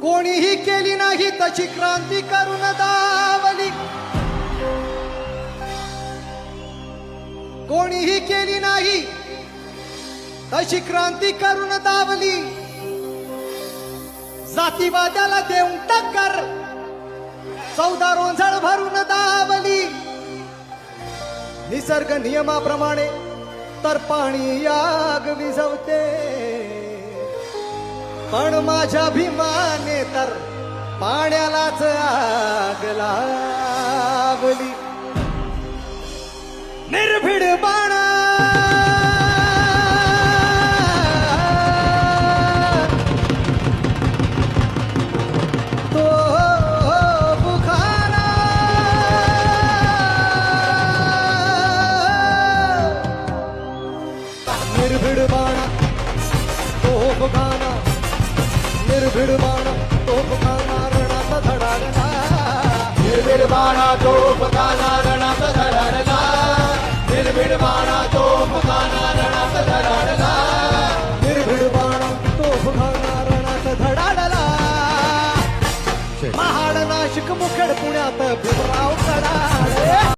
कोणीही केली नाही तशी क्रांती करून दावली, कोणीही केली नाही तशी क्रांती करून दावली, जातीवाद्याला देऊन टक्कर 14 रोंझळ भरून दावली, निसर्ग नियमाप्रमाणे तर पाणी आग विझवते, पण माझ्या भीमाने तर पाण्यालाच आग लावली. निर्भीड बाणा तो बुखारा, निर्भीड बाणा तो बुखाना, निर्भीड बाणा तो बुखाना रणात धडाडला, निर्भीड बाणा तो बुखाना रणात धडाडला, निर्भीड बाणा तो बुखाना रणात धडाडला, निर्भीड बाणा तो बुखाना रणात धडाडला. महाड नाशिक मुखेड पुण्यात भीमराव कडाळे.